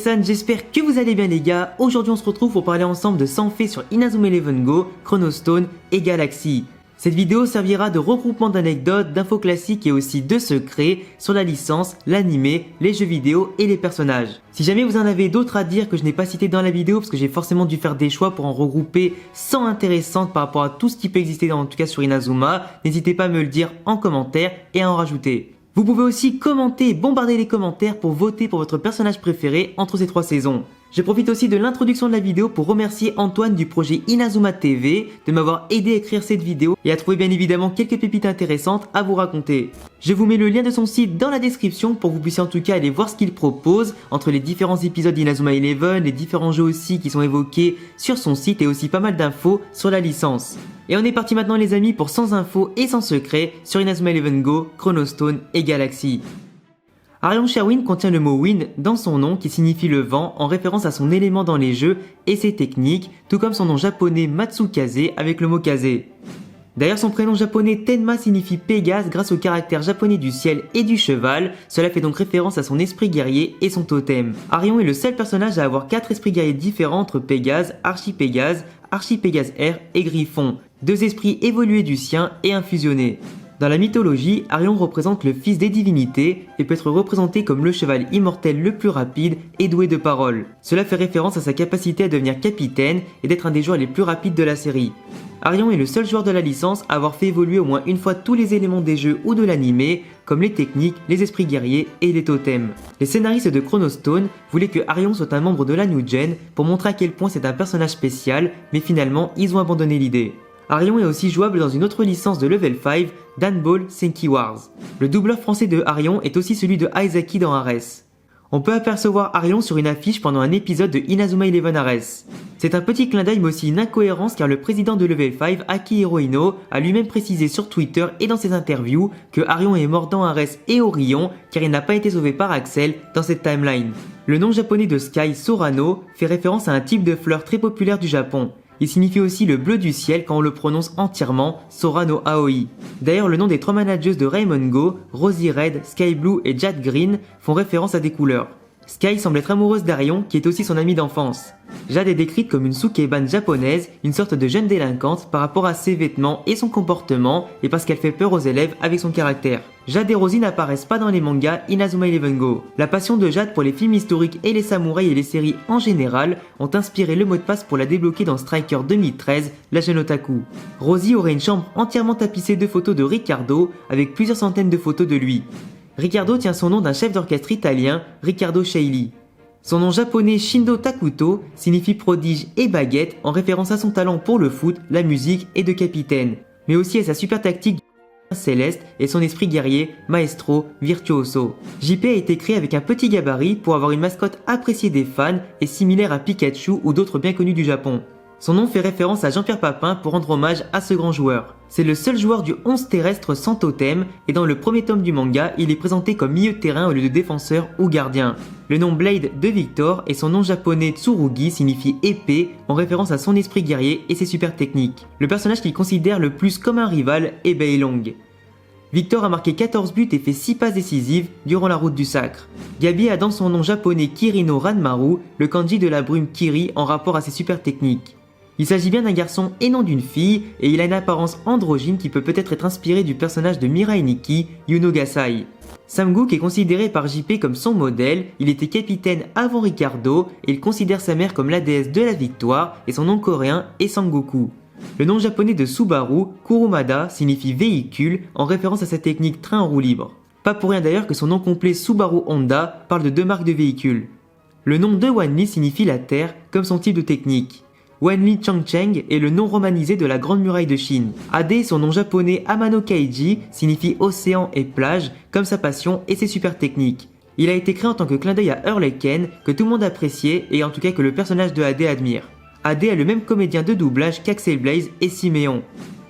J'espère que vous allez bien les gars. Aujourd'hui on se retrouve pour parler ensemble de 100 faits sur Inazuma Eleven Go, Chronostone et Galaxy. Cette vidéo servira de regroupement d'anecdotes, d'infos classiques et aussi de secrets sur la licence, l'animé, les jeux vidéo et les personnages. Si jamais vous en avez d'autres à dire que je n'ai pas cité dans la vidéo parce que j'ai forcément dû faire des choix pour en regrouper 100 intéressantes par rapport à tout ce qui peut exister en tout cas sur Inazuma, n'hésitez pas à me le dire en commentaire et à en rajouter. Vous pouvez aussi commenter et bombarder les commentaires pour voter pour votre personnage préféré entre ces 3 saisons. Je profite aussi de l'introduction de la vidéo pour remercier Antoine du projet Inazuma TV de m'avoir aidé à écrire cette vidéo et à trouver bien évidemment quelques pépites intéressantes à vous raconter. Je vous mets le lien de son site dans la description pour que vous puissiez en tout cas aller voir ce qu'il propose entre les différents épisodes d'Inazuma Eleven, les différents jeux aussi qui sont évoqués sur son site et aussi pas mal d'infos sur la licence. Et on est parti maintenant les amis pour 100 infos et 100 secrets sur Inazuma Eleven Go, Chronostone et Galaxy. Arion Sherwin contient le mot wind dans son nom qui signifie le vent en référence à son élément dans les jeux et ses techniques, tout comme son nom japonais Matsukaze avec le mot kaze. D'ailleurs son prénom japonais Tenma signifie Pégase grâce au caractère japonais du ciel et du cheval, cela fait donc référence à son esprit guerrier et son totem. Arion est le seul personnage à avoir 4 esprits guerriers différents entre Pégase, Archipégase, Archipégase R et Griffon, 2 esprits évolués du sien et un fusionné. Dans la mythologie, Arion représente le fils des divinités et peut être représenté comme le cheval immortel le plus rapide et doué de parole. Cela fait référence à sa capacité à devenir capitaine et d'être un des joueurs les plus rapides de la série. Arion est le seul joueur de la licence à avoir fait évoluer au moins une fois tous les éléments des jeux ou de l'animé, comme les techniques, les esprits guerriers et les totems. Les scénaristes de Chronostone voulaient que Arion soit un membre de la New Gen pour montrer à quel point c'est un personnage spécial, mais finalement ils ont abandonné l'idée. Arion est aussi jouable dans une autre licence de Level 5, Danball Senki Wars. Le doubleur français de Arion est aussi celui de Aizaki dans Ares. On peut apercevoir Arion sur une affiche pendant un épisode de Inazuma Eleven Ares. C'est un petit clin d'œil mais aussi une incohérence car le président de Level 5, Akihiro Ino, a lui-même précisé sur Twitter et dans ses interviews que Arion est mort dans Ares et Orion car il n'a pas été sauvé par Axel dans cette timeline. Le nom japonais de Sky, Sorano, fait référence à un type de fleur très populaire du Japon. Il signifie aussi le bleu du ciel quand on le prononce entièrement, Sorano Aoi. D'ailleurs, le nom des 3 managers de Raymond Go, Rosie Red, Sky Blue et Jade Green, font référence à des couleurs. Sky semble être amoureuse d'Arion, qui est aussi son amie d'enfance. Jade est décrite comme une sukeban japonaise, une sorte de jeune délinquante par rapport à ses vêtements et son comportement, et parce qu'elle fait peur aux élèves avec son caractère. Jade et Rosie n'apparaissent pas dans les mangas Inazuma Eleven Go. La passion de Jade pour les films historiques et les samouraïs et les séries en général ont inspiré le mot de passe pour la débloquer dans Striker 2013, la jeune otaku. Rosie aurait une chambre entièrement tapissée de photos de Riccardo, avec plusieurs centaines de photos de lui. Riccardo tient son nom d'un chef d'orchestre italien, Riccardo Chailly. Son nom japonais Shindo Takuto signifie prodige et baguette en référence à son talent pour le foot, la musique et de capitaine, mais aussi à sa super tactique céleste et son esprit guerrier, maestro, virtuoso. JP a été créé avec un petit gabarit pour avoir une mascotte appréciée des fans et similaire à Pikachu ou d'autres bien connus du Japon. Son nom fait référence à Jean-Pierre Papin pour rendre hommage à ce grand joueur. C'est le seul joueur du 11 terrestre sans totem et dans le premier tome du manga, il est présenté comme milieu de terrain au lieu de défenseur ou gardien. Le nom Blade de Victor et son nom japonais Tsurugi signifie épée en référence à son esprit guerrier et ses super techniques. Le personnage qu'il considère le plus comme un rival est Beilong. Victor a marqué 14 buts et fait 6 passes décisives durant la route du sacre. Gabi a dans son nom japonais Kirino Ranmaru, le kanji de la brume Kiri en rapport à ses super techniques. Il s'agit bien d'un garçon et non d'une fille, et il a une apparence androgyne qui peut peut-être être inspirée du personnage de Mirai Nikki, Yuno Gasai. Samguk est considéré par JP comme son modèle, il était capitaine avant Ricardo, et il considère sa mère comme la déesse de la victoire, et son nom coréen est Sangoku. Le nom japonais de Subaru, Kurumada, signifie véhicule, en référence à sa technique train en roue libre. Pas pour rien d'ailleurs que son nom complet Subaru Honda parle de 2 marques de véhicules. Le nom de Wanli signifie la terre, comme son type de technique. Wanli Changcheng est le nom romanisé de la Grande Muraille de Chine. Ade, son nom japonais Amano Kaiji, signifie océan et plage, comme sa passion et ses super techniques. Il a été créé en tant que clin d'œil à Hurricane, que tout le monde appréciait et en tout cas que le personnage de Ade admire. Ade a le même comédien de doublage qu'Axel Blaze et Siméon.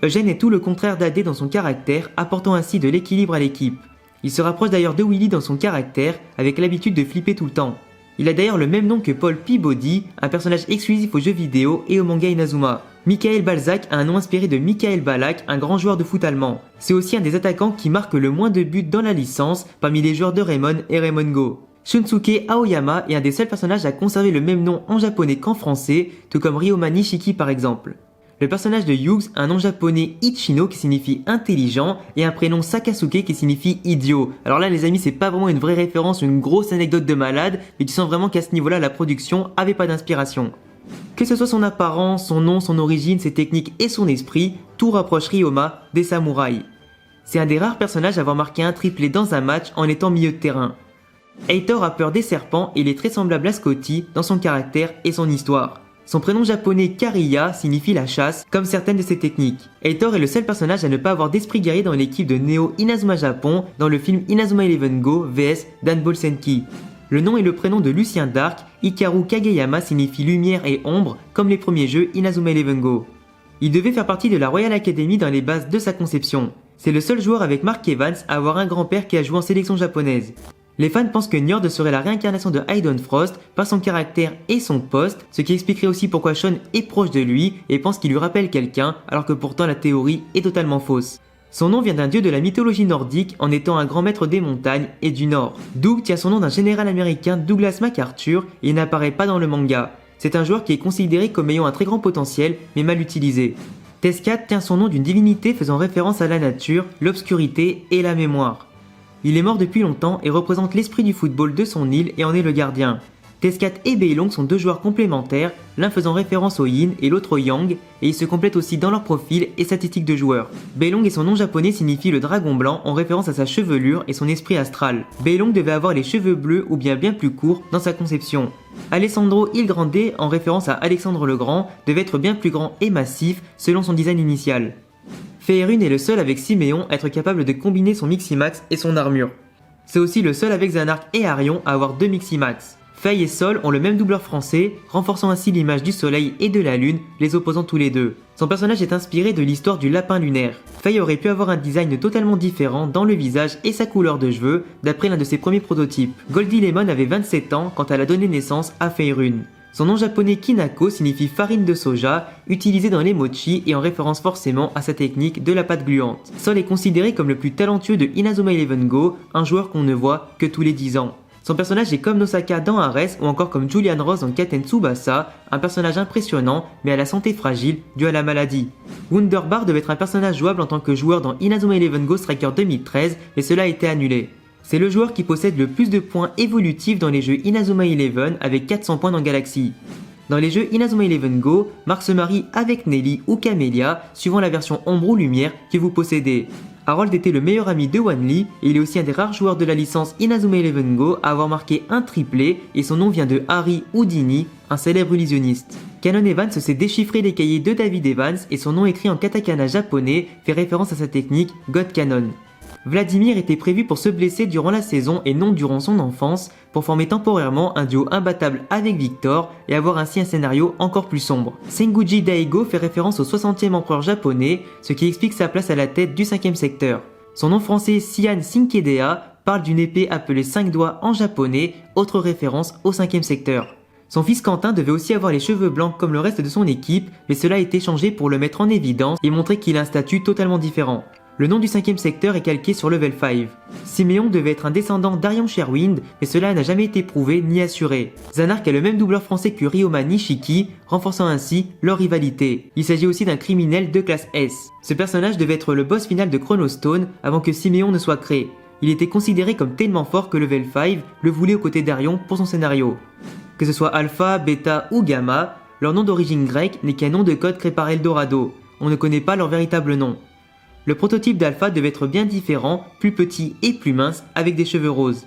Eugène est tout le contraire d'Ade dans son caractère, apportant ainsi de l'équilibre à l'équipe. Il se rapproche d'ailleurs de Willy dans son caractère, avec l'habitude de flipper tout le temps. Il a d'ailleurs le même nom que Paul Peabody, un personnage exclusif aux jeux vidéo et au manga Inazuma. Michael Balzac a un nom inspiré de Michael Ballack, un grand joueur de foot allemand. C'est aussi un des attaquants qui marque le moins de buts dans la licence, parmi les joueurs de Raymond et Raymond Go. Shunsuke Aoyama est un des seuls personnages à conserver le même nom en japonais qu'en français, tout comme Ryoma Nishiki par exemple. Le personnage de Hughes a un nom japonais Ichino qui signifie intelligent et un prénom Sakasuke qui signifie idiot. Alors là les amis, c'est pas vraiment une vraie référence, une grosse anecdote de malade, mais tu sens vraiment qu'à ce niveau-là la production avait pas d'inspiration. Que ce soit son apparence, son nom, son origine, ses techniques et son esprit, tout rapproche Ryoma des samouraïs. C'est un des rares personnages à avoir marqué un triplé dans un match en étant milieu de terrain. Heitor a peur des serpents et il est très semblable à Scotty dans son caractère et son histoire. Son prénom japonais Kariya signifie la chasse, comme certaines de ses techniques. Heitor est le seul personnage à ne pas avoir d'esprit guerrier dans l'équipe de Neo Inazuma Japon dans le film Inazuma Eleven Go vs Danball Senki. Le nom et le prénom de Lucien Dark, Hikaru Kageyama signifie lumière et ombre, comme les premiers jeux Inazuma Eleven Go. Il devait faire partie de la Royal Academy dans les bases de sa conception. C'est le seul joueur avec Mark Evans à avoir un grand-père qui a joué en sélection japonaise. Les fans pensent que Njord serait la réincarnation de Hayden Frost par son caractère et son poste, ce qui expliquerait aussi pourquoi Sean est proche de lui et pense qu'il lui rappelle quelqu'un, alors que pourtant la théorie est totalement fausse. Son nom vient d'un dieu de la mythologie nordique en étant un grand maître des montagnes et du nord. Doug tient son nom d'un général américain Douglas MacArthur et il n'apparaît pas dans le manga. C'est un joueur qui est considéré comme ayant un très grand potentiel mais mal utilisé. Tescat tient son nom d'une divinité faisant référence à la nature, l'obscurité et la mémoire. Il est mort depuis longtemps et représente l'esprit du football de son île et en est le gardien. Tescat et Beilong sont deux joueurs complémentaires, l'un faisant référence au yin et l'autre au yang, et ils se complètent aussi dans leur profil et statistiques de joueurs. Beilong et son nom japonais signifie le dragon blanc en référence à sa chevelure et son esprit astral. Beilong devait avoir les cheveux bleus ou bien plus courts dans sa conception. Alessandro il Grande, en référence à Alexandre le Grand, devait être bien plus grand et massif selon son design initial. Feirun est le seul avec Siméon à être capable de combiner son Miximax et son armure. C'est aussi le seul avec Zanark et Arion à avoir deux Miximax. Faye et Sol ont le même doubleur français, renforçant ainsi l'image du soleil et de la lune, les opposant tous les deux. Son personnage est inspiré de l'histoire du lapin lunaire. Faye aurait pu avoir un design totalement différent dans le visage et sa couleur de cheveux, d'après l'un de ses premiers prototypes. Goldie Lemon avait 27 ans quand elle a donné naissance à Feirun. Son nom japonais Kinako signifie farine de soja, utilisée dans les mochi et en référence forcément à sa technique de la pâte gluante. Sol est considéré comme le plus talentueux de Inazuma Eleven Go, un joueur qu'on ne voit que tous les 10 ans. Son personnage est comme Nosaka dans Ares ou encore comme Julian Rose dans Katen Tsubasa, un personnage impressionnant mais à la santé fragile due à la maladie. Wunderbar devait être un personnage jouable en tant que joueur dans Inazuma Eleven Go Striker 2013 mais cela a été annulé. C'est le joueur qui possède le plus de points évolutifs dans les jeux Inazuma Eleven avec 400 points dans Galaxy. Dans les jeux Inazuma Eleven Go, Mark se marie avec Nelly ou Camélia suivant la version ombre ou lumière que vous possédez. Harold était le meilleur ami de Wanli et il est aussi un des rares joueurs de la licence Inazuma Eleven Go à avoir marqué un triplé et son nom vient de Harry Houdini, un célèbre illusionniste. Canon Evans s'est déchiffré les cahiers de David Evans et son nom écrit en katakana japonais fait référence à sa technique God Canon. Vladimir était prévu pour se blesser durant la saison et non durant son enfance, pour former temporairement un duo imbattable avec Victor et avoir ainsi un scénario encore plus sombre. Senguji Daigo fait référence au 60e empereur japonais, ce qui explique sa place à la tête du 5e secteur. Son nom français Sian Sinkedea parle d'une épée appelée 5 doigts en japonais, autre référence au 5e secteur. Son fils Quentin devait aussi avoir les cheveux blancs comme le reste de son équipe, mais cela a été changé pour le mettre en évidence et montrer qu'il a un statut totalement différent. Le nom du 5e secteur est calqué sur Level 5. Siméon devait être un descendant d'Arion Sherwind, mais cela n'a jamais été prouvé ni assuré. Zanark a le même doubleur français que Ryoma Nishiki, renforçant ainsi leur rivalité. Il s'agit aussi d'un criminel de classe S. Ce personnage devait être le boss final de Chronostone avant que Siméon ne soit créé. Il était considéré comme tellement fort que Level 5 le voulait aux côtés d'Arion pour son scénario. Que ce soit Alpha, Beta ou Gamma, leur nom d'origine grecque n'est qu'un nom de code créé par Eldorado. On ne connaît pas leur véritable nom. Le prototype d'Alpha devait être bien différent, plus petit et plus mince, avec des cheveux roses.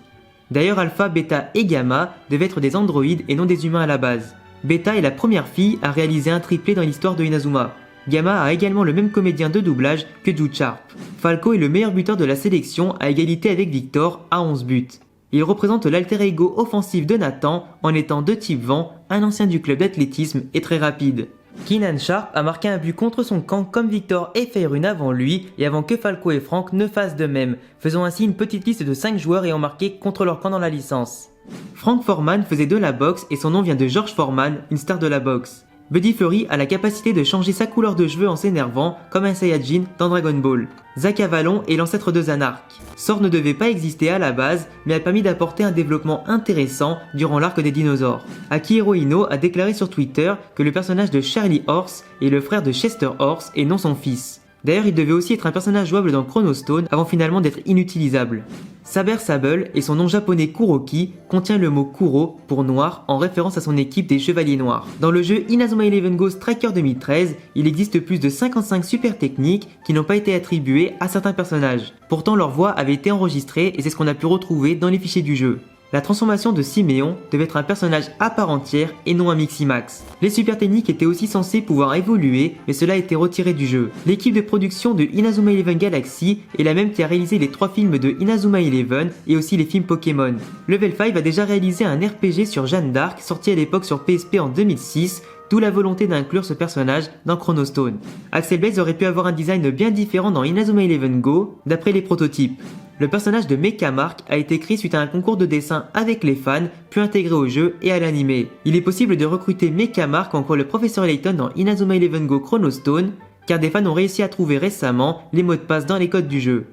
D'ailleurs Alpha, Beta et Gamma devaient être des androïdes et non des humains à la base. Beta est la première fille à réaliser un triplé dans l'histoire de Inazuma. Gamma a également le même comédien de doublage que Jude Sharp. Falco est le meilleur buteur de la sélection à égalité avec Victor à 11 buts. Il représente l'alter ego offensif de Nathan en étant de type vent, un ancien du club d'athlétisme et très rapide. Keenan Sharp a marqué un but contre son camp comme Victor et Feirun avant lui et avant que Falco et Frank ne fassent de même, faisant ainsi une petite liste de 5 joueurs ayant marqué contre leur camp dans la licence. Frank Foreman faisait de la boxe et son nom vient de George Foreman, une star de la boxe. Buddy Furry a la capacité de changer sa couleur de cheveux en s'énervant, comme un Saiyajin dans Dragon Ball. Zack Avalon est l'ancêtre de Zanark. Sor ne devait pas exister à la base, mais a permis d'apporter un développement intéressant durant l'arc des dinosaures. Akihiro Ino a déclaré sur Twitter que le personnage de Charlie Horse est le frère de Chester Horse et non son fils. D'ailleurs, il devait aussi être un personnage jouable dans Chrono Stone avant finalement d'être inutilisable. Saber Sable et son nom japonais Kuroki contient le mot Kuro pour noir en référence à son équipe des Chevaliers Noirs. Dans le jeu Inazuma Eleven Go Striker 2013, il existe plus de 55 super techniques qui n'ont pas été attribuées à certains personnages. Pourtant leur voix avait été enregistrée et c'est ce qu'on a pu retrouver dans les fichiers du jeu. La transformation de Siméon devait être un personnage à part entière et non un Miximax. Les super techniques étaient aussi censées pouvoir évoluer, mais cela a été retiré du jeu. L'équipe de production de Inazuma Eleven Galaxy est la même qui a réalisé les 3 films de Inazuma Eleven et aussi les films Pokémon. Level 5 a déjà réalisé un RPG sur Jeanne d'Arc sorti à l'époque sur PSP en 2006, d'où la volonté d'inclure ce personnage dans Chrono Stone. Axel Blaze aurait pu avoir un design bien différent dans Inazuma Eleven Go, d'après les prototypes. Le personnage de Mecha Mark a été créé suite à un concours de dessin avec les fans, puis intégré au jeu et à l'anime. Il est possible de recruter Mecha Mark ou encore le professeur Layton dans Inazuma Eleven Go Chrono Stone, car des fans ont réussi à trouver récemment les mots de passe dans les codes du jeu.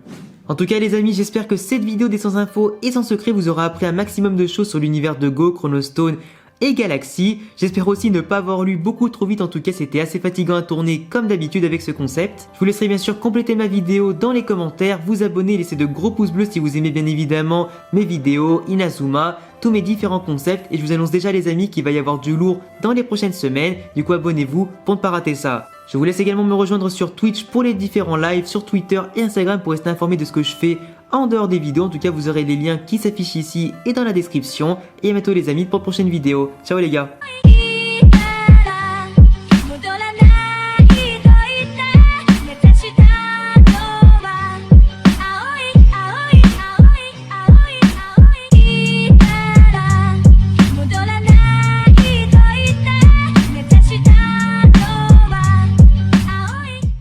En tout cas les amis, j'espère que cette vidéo des 100 infos et sans secret vous aura appris un maximum de choses sur l'univers de Go, Chrono Stone et Galaxy. J'espère aussi ne pas avoir lu beaucoup trop vite, en tout cas c'était assez fatigant à tourner comme d'habitude avec ce concept. Je vous laisserai bien sûr compléter ma vidéo dans les commentaires, vous abonner, laisser de gros pouces bleus si vous aimez bien évidemment mes vidéos, Inazuma, tous mes différents concepts, et je vous annonce déjà les amis qu'il va y avoir du lourd dans les prochaines semaines, du coup abonnez-vous pour ne pas rater ça. Je vous laisse également me rejoindre sur Twitch pour les différents lives, sur Twitter et Instagram pour rester informé de ce que je fais en dehors des vidéos. En tout cas, vous aurez les liens qui s'affichent ici et dans la description. Et à bientôt les amis pour de prochaines vidéos. Ciao les gars!